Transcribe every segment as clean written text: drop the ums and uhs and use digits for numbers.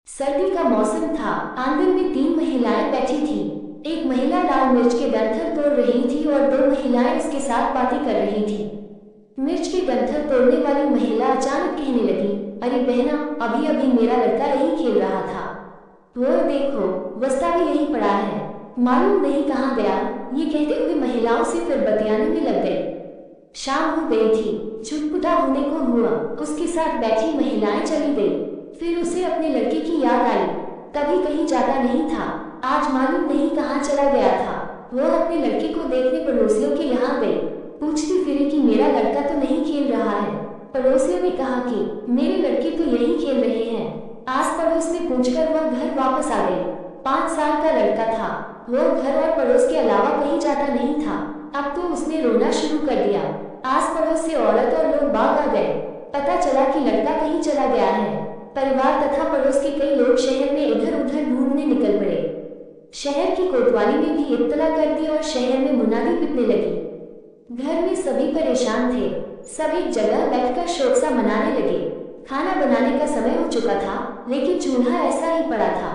सर्दी का मौसम था। आंगन में तीन महिलाएं बैठी थीं। एक महिला लाल मिर्च के डंठल तोड़ रही थी और दो महिलाएं उसके साथ बातें कर रही थीं। मिर्च के डंठल तोड़ने वाली महिला अचानक कहने लगी, अरे बहना, अभी अभी मेरा लड़का यही खेल रहा था। वो देखो, वस्ता भी यही पड़ा है, मालूम नहीं कहाँ गया। ये कहते हुए महिलाओं से फिर बतियाने में लग गई। शाम हो गई थी, छुटपुटा होने को हुआ। उसके साथ बैठी महिलाएं चली गई। फिर उसे अपने लड़के की याद आई। कभी कहीं जाता नहीं था, आज मालूम नहीं कहाँ चला गया था। वो अपने लड़के को देखने पड़ोसियों के यहाँ गई। पूछती फिरी कि मेरा लड़का तो नहीं खेल रहा है। पड़ोसियों ने कहा कि मेरे लड़के तो यही खेल रहे हैं। आस पड़ोस में पूछकर वह घर वापस आ गई। 5 साल का लड़का था। वो घर और पड़ोस के अलावा कहीं जाता नहीं था। अब तो उसने रोना शुरू कर दिया। आस पड़ोस से औरत और लोग भाग आ गए। पता चला कि लड़का कहीं चला गया है। परिवार तथा पड़ोस के कई लोग शहर में इधर उधर ढूंढने निकल पड़े। शहर की कोतवाली ने भी इत्तला कर दी और शहर में मुनादी पिटने लगी। घर में सभी परेशान थे। सब एक जगह बैठकर शोक सा मनाने लगे। खाना बनाने का समय हो चुका था, लेकिन चूल्हा ऐसा ही पड़ा था।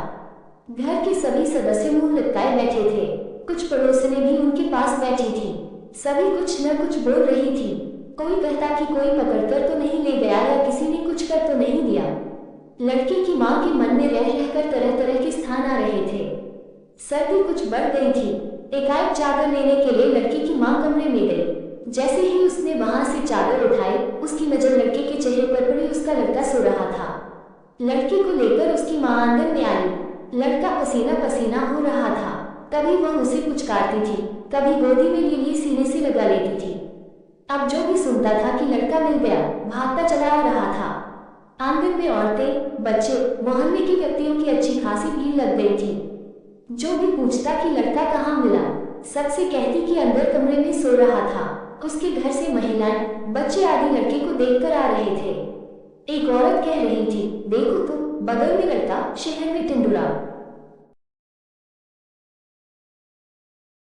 घर के सभी सदस्य मुंह लटकाए बैठे थे। कुछ पड़ोसने भी उनके पास बैठी थी। सभी कुछ न कुछ बोल रही थी। कोई कहता कि कोई पकड़कर तो नहीं ले गया या किसी ने कुछ कर तो नहीं दिया। लड़के की मां के मन में रह रहकर तरह तरह के स्थान आ रहे थे। सर्दी कुछ बढ़ गई थी। एकाएक चादर लेने के लिए लड़के की मां कमरे में गई। जैसे ही उसने वहां से चादर उठाई, उसकी नजर लड़के के चेहरे पर पड़ी। उसका लड़का सो रहा था। लड़के को लेकर उसकी मां आंगन में आई। लड़का पसीना पसीना हो रहा था। कभी वह उसे पुचकारती थी, कभी गोदी में लिए सीने से लगा लेती थी। अब जो भी सुनता था कि लड़का मिल गया, भागता चला आ रहा था। आंगन में औरतें, बच्चे, मोहल्ले के व्यक्तियों की अच्छी खासी भीड़ लग गई थी। जो भी पूछता कि लड़का कहाँ मिला, सबसे कहती कि अंदर कमरे में सो रहा था। उसके घर से महिलाएं, बच्चे आदि लड़के को देखकर आ रहे थे। एक औरत कह रही थी, देखो तो, बगल में लड़का, शहर में टिंडुरा।